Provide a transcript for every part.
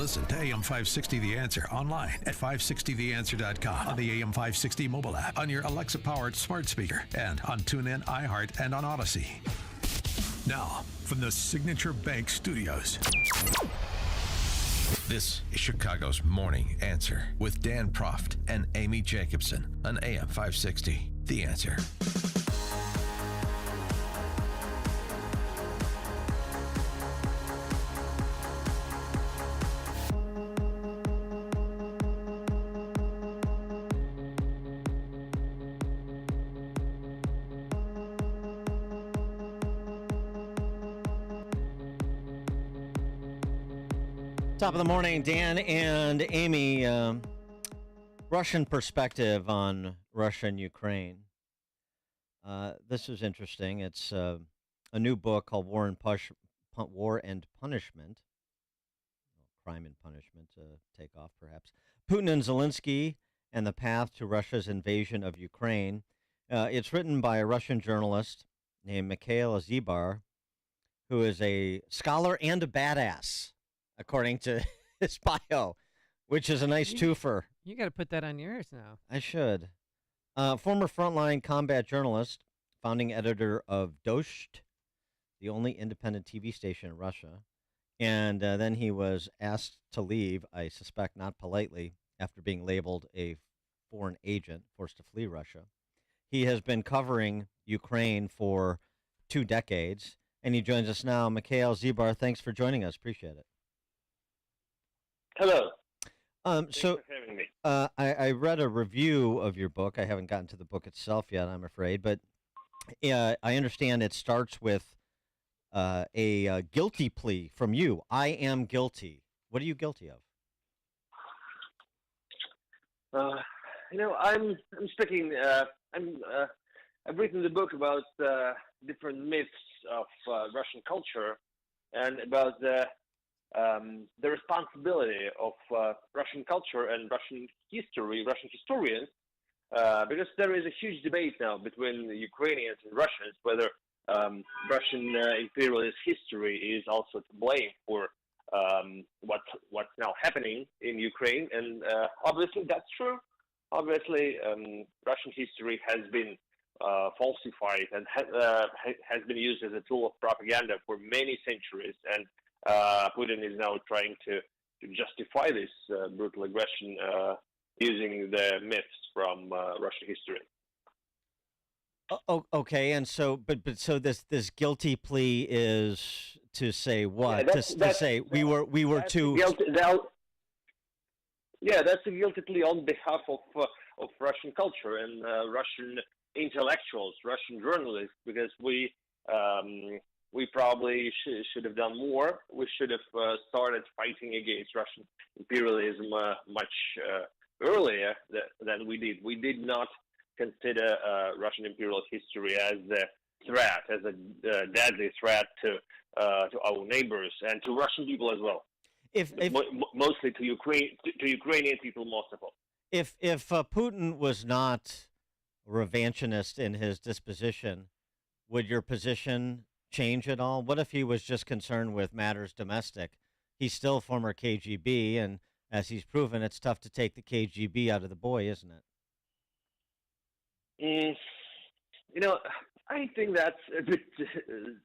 Listen to AM 560 The Answer online at 560theanswer.com, on the AM 560 mobile app, on your Alexa-powered smart speaker, and on TuneIn, iHeart, and on Odyssey. Now, from the Signature Bank Studios, this is Chicago's Morning Answer with Dan Proft and Amy Jacobson on AM 560 The Answer. Top of the morning, Dan and Amy. Russian perspective on Russia and Ukraine. This is interesting. It's a new book called War and Punishment. Crime and Punishment, takeoff perhaps. Putin and Zelensky and the Path to Russia's Invasion of Ukraine. It's written by a Russian journalist named Mikhail Zyga, who is a scholar and a badass, according to his bio, which is a nice twofer. You got to put that on yours now. I should. Former frontline combat journalist, founding editor of Dost, the only independent TV station in Russia. And then he was asked to leave, I suspect not politely, after being labeled a foreign agent, forced to flee Russia. He has been covering Ukraine for 2 decades, and he joins us now. Mikhail Zyga, thanks for joining us. Appreciate it. Hello. Thanks for having me. I read a review of your book. I haven't gotten to the book itself yet, I'm afraid, but I understand it starts with a guilty plea from you. I am guilty. What are you guilty of? I'm speaking. I've written the book about different myths of Russian culture and about the responsibility of Russian culture and Russian history, Russian historians, because there is a huge debate now between the Ukrainians and Russians whether Russian imperialist history is also to blame for what's now happening in Ukraine. And obviously that's true. Obviously, Russian history has been falsified and has been used as a tool of propaganda for many centuries. And Putin is now trying to justify this brutal aggression using the myths from Russian history. Okay, and so, but so this guilty plea is to say what? Yeah, to say we were too. That's a guilty plea on behalf of Russin culture and Russian intellectuals, Russian journalists, because we probably should have done more. We should have started fighting against Russian imperialism much earlier than we did. We did not consider Russian imperial history as a threat, as a deadly threat to our neighbors and to Russian people as well. Mostly to Ukrainian people, most of all. If Putin was not revanchist in his disposition, would your position change at all? What if he was just concerned with matters domestic? He's still former KGB, and as he's proven, it's tough to take the KGB out of the boy, isn't it? I think that's a bit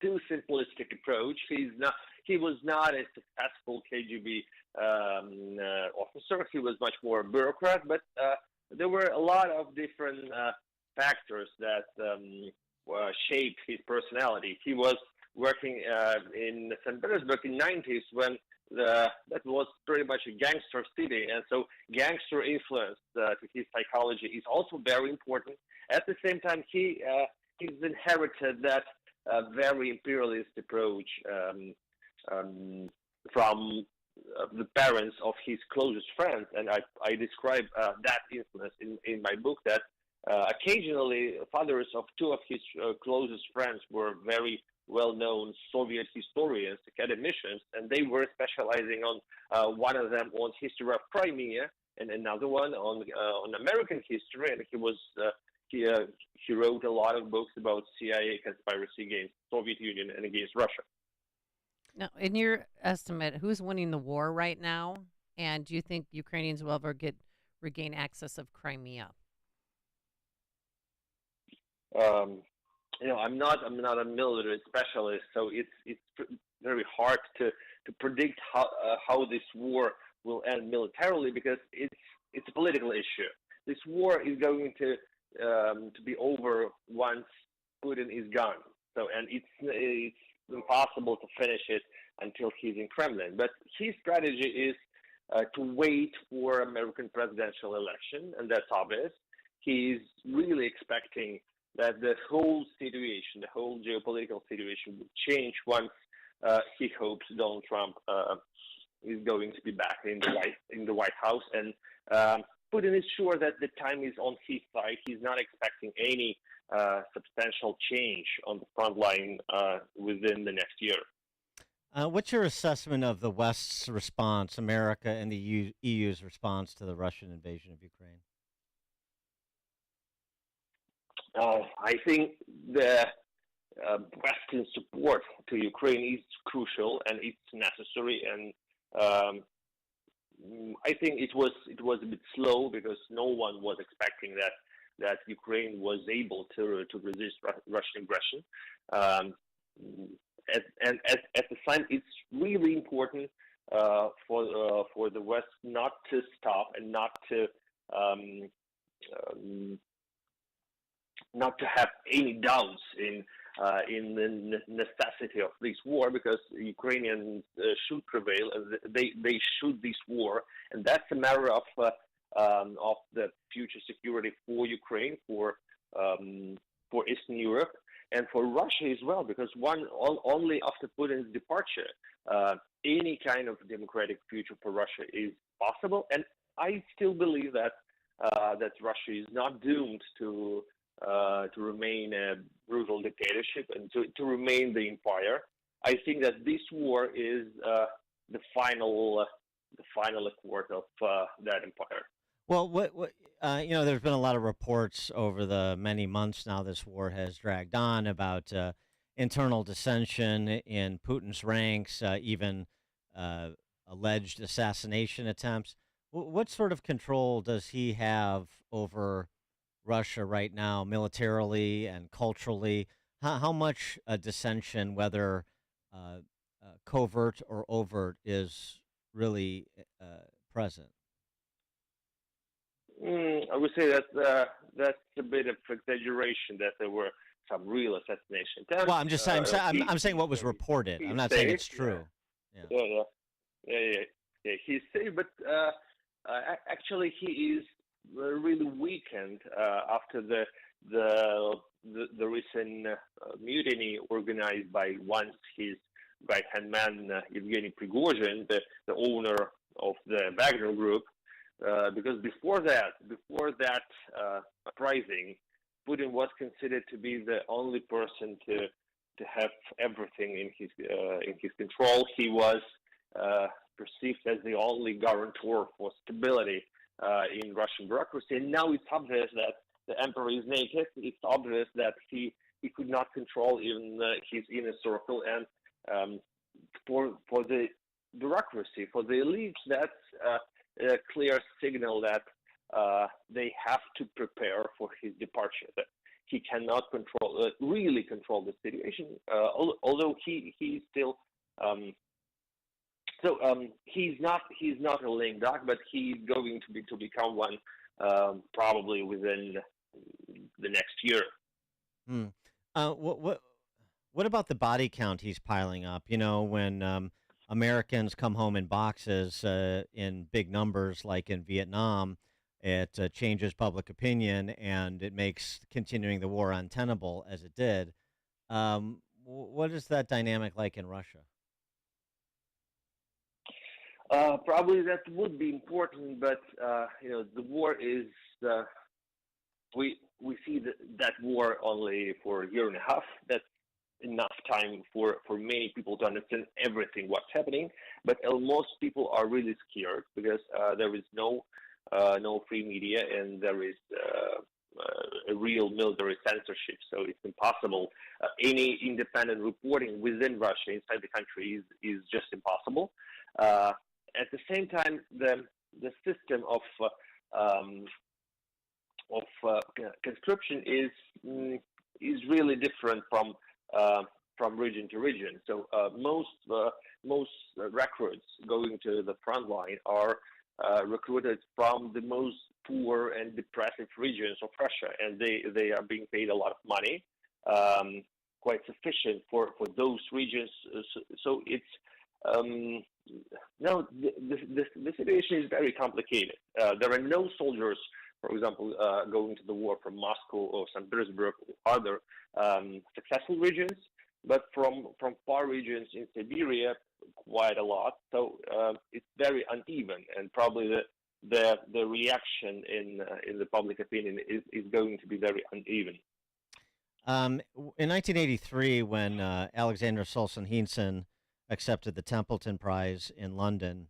too simplistic approach. He was not a successful KGB officer. He was much more a bureaucrat, but there were a lot of different factors that shaped his personality. He was working in St. Petersburg in the 90s when that was pretty much a gangster city, and so gangster influence to his psychology is also very important. At the same time, he's inherited that very imperialist approach from the parents of his closest friends, and I describe that influence in my book. That occasionally fathers of two of his closest friends were very well-known Soviet historians, academicians, and they were specializing on one of them on history of Crimea and another one on American history, and he wrote a lot of books about CIA conspiracy against Soviet Union and against Russia. Now, in your estimate, who's winning the war right now? And do you think Ukrainians will ever regain access of Crimea? Um, I'm not a military specialist, so it's very hard to predict how this war will end militarily because it's a political issue. This war is going to be over once Putin is gone. So and it's impossible to finish it until he's in Kremlin. But his strategy is to wait for American presidential election, and that's obvious. He's really expecting that the whole situation, the whole geopolitical situation, will change once he hopes Donald Trump is going to be back in the White House. And Putin is sure that the time is on his side. He's not expecting any substantial change on the front line within the next year. What's your assessment of the West's response, America and the EU's response to the Russian invasion of Ukraine? I think the Western support to Ukraine is crucial and it's necessary. And I think it was a bit slow because no one was expecting that Ukraine was able to resist Russian aggression. And at the time, it's really important for the West not to stop and not to have any doubts in the necessity of this war, because Ukrainians should prevail and they should this war, and that's a matter of the future security for Ukraine, for Eastern Europe, and for Russia as well, because only after Putin's departure, any kind of democratic future for Russia is possible. And I still believe that Russia is not doomed to remain a brutal dictatorship and to remain the empire. I think that this war is the final accord of that empire. Well, there's been a lot of reports over the many months now this war has dragged on about internal dissension in Putin's ranks, even alleged assassination attempts. What sort of control does he have over Russia right now, militarily and culturally? How much dissension, whether covert or overt, is really present? I would say that that's a bit of exaggeration. That there were some real assassination attempts. Well, I'm just saying. I'm saying what was reported. I'm not saying it's true. Yeah. He's safe, but actually he is really weakened after the recent mutiny organized by once his right-hand man Yevgeny Prigozhin, the owner of the Wagner Group. Because before that uprising, Putin was considered to be the only person to have everything in his control. He was perceived as the only guarantor for stability in Russian bureaucracy. And now it's obvious that the emperor is naked. It's obvious that he could not control even his inner circle. And for the bureaucracy, for the elites, that's a clear signal that they have to prepare for his departure. That he cannot really control the situation, although he's still. He's not a lame duck, but he's going to become one probably within the next year. What about the body count he's piling up? When Americans come home in boxes in big numbers, like in Vietnam, it changes public opinion and it makes continuing the war untenable, as it did. What is that dynamic like in Russia? Probably that would be important, but the war is. We see that war only for a year and a half. That's enough time for many people to understand everything what's happening, but most people are really scared because there is no free media, and there is a real military censorship. So it's impossible. Any independent reporting within Russia, inside the country, is just impossible. At the same time, the system of conscription is really different from region to region. So most recruits going to the front line are recruited from the most poor and depressive regions of Russia, and they are being paid a lot of money, quite sufficient for those regions. So it's no, the situation is very complicated. There are no soldiers, for example, going to the war from Moscow or St. Petersburg or other successful regions, but from far regions in Siberia, quite a lot. So it's very uneven, and probably the reaction in the public opinion is going to be very uneven. In 1983, when Alexander Solzhenitsyn accepted the Templeton Prize in London,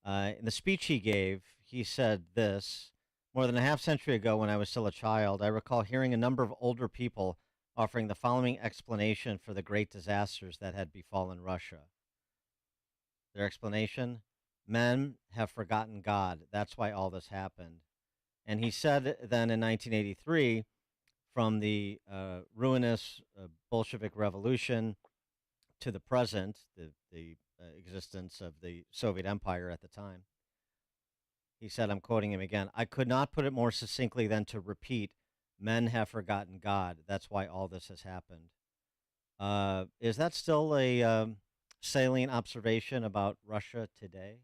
in the speech he gave, he said this: "More than a half century ago, when I was still a child, I recall hearing a number of older people offering the following explanation for the great disasters that had befallen Russia. Their explanation: men have forgotten God. That's why all this happened." And he said then in 1983, from the ruinous Bolshevik Revolution to the present, the existence of the Soviet Empire at the time, he said, I'm quoting him again, "I could not put it more succinctly than to repeat, men have forgotten God. That's why all this has happened." Is that still a salient observation about Russia today?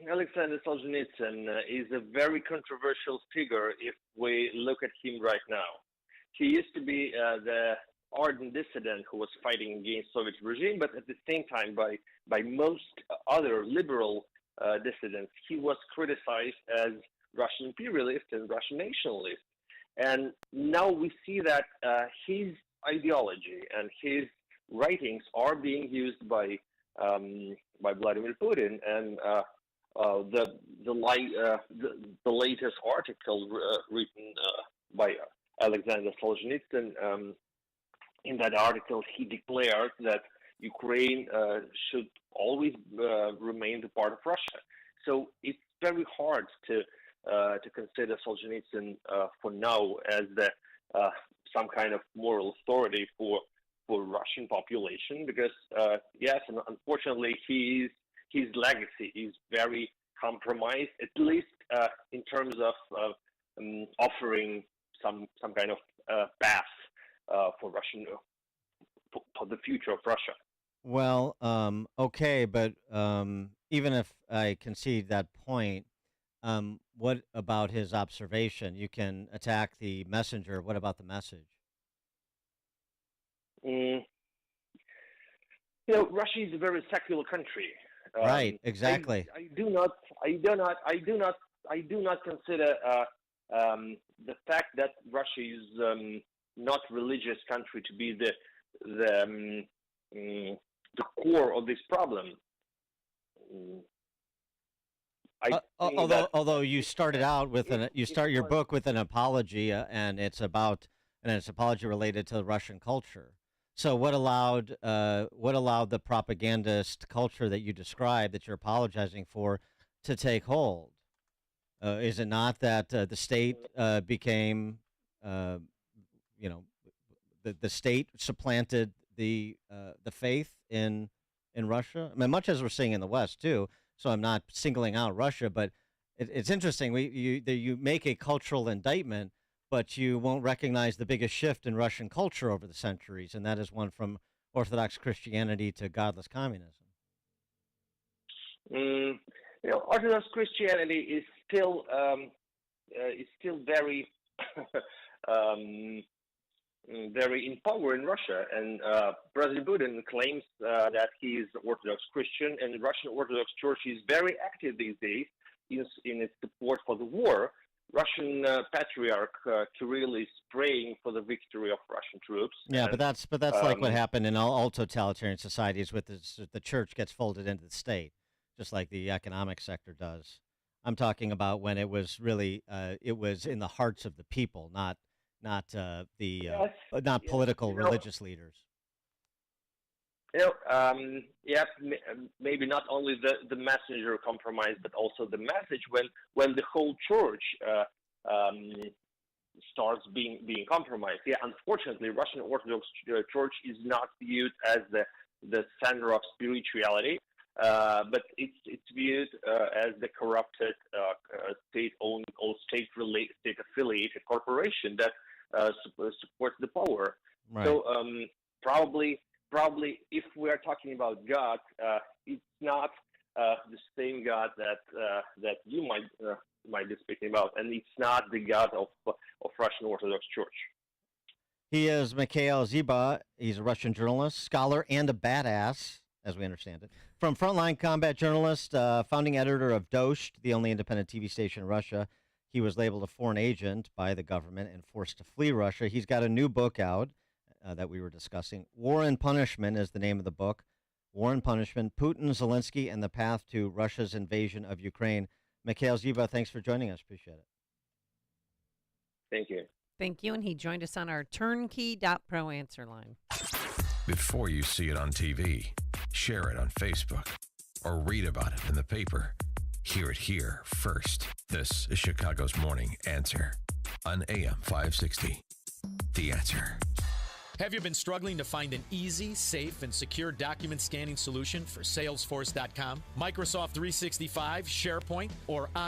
Alexander Solzhenitsyn is a very controversial figure if we look at him right now. He used to be the ardent dissident who was fighting against Soviet regime, but at the same time, by most other liberal dissidents, he was criticized as Russian imperialist and Russian nationalist. And now we see that his ideology and his writings are being used by Vladimir Putin, and the latest article written by Alexander Solzhenitsyn. In that article, he declared that Ukraine should always remain the part of Russia. So it's very hard to consider Solzhenitsyn for now as some kind of moral authority for Russian population, because yes, unfortunately, his legacy is very compromised, at least in terms of offering some kind of path for Russian for the future of Russia. Well, okay, but even if I concede that point, what about his observation? You can attack the messenger. What about the message? Russia is a very secular country. Right, exactly. I do not consider the fact that Russia is not religious country to be the core of this problem. Although you started out with you start your book with an apology, and it's apology related to Russian culture. So what allowed the propagandist culture that you described, that you're apologizing for, to take hold? Is it not that the state became, the state supplanted the faith in Russia? I mean, much as we're seeing in the West too. So I'm not singling out Russia, but it's interesting. You make a cultural indictment, but you won't recognize the biggest shift in Russian culture over the centuries, and that is one from Orthodox Christianity to godless communism. Orthodox Christianity is still very very in power in Russia, and President Putin claims that he is Orthodox Christian, and the Russian Orthodox Church is very active these days in its support for the war. Russian Patriarch Kirill is praying for the victory of Russian troops. Yeah, but that's like what happened in all totalitarian societies, with the church gets folded into the state, just like the economic sector does. I'm talking about when it was really it was in the hearts of the people, Yes, not yes, political religious leaders. Maybe not only the messenger compromised, but also the message when the whole church starts being compromised. Yeah, unfortunately, Russian Orthodox Church is not viewed as the center of spirituality, but it's viewed as the corrupted, state-owned or state-affiliated corporation that supports the power. Right. So probably, if we are talking about God, it's not the same God that you might be speaking about, and it's not the God of Russian Orthodox Church. He is Mikhail Zyga. He's a Russian journalist, scholar, and a badass, as we understand it. From Frontline Combat Journalist, founding editor of Dost, the only independent TV station in Russia. He was labeled a foreign agent by the government and forced to flee Russia. He's got a new book out that we were discussing. War and Punishment is the name of the book. War and Punishment, Putin, Zelensky, and the Path to Russia's Invasion of Ukraine. Mikhail Zyga, thanks for joining us. Appreciate it. Thank you. Thank you. And he joined us on our turnkey.pro answer line. Before you see it on TV, share it on Facebook, or read about it in the paper. Hear it here first. This is Chicago's Morning Answer on AM 560. The Answer. Have you been struggling to find an easy, safe, and secure document scanning solution for Salesforce.com, Microsoft 365, SharePoint, or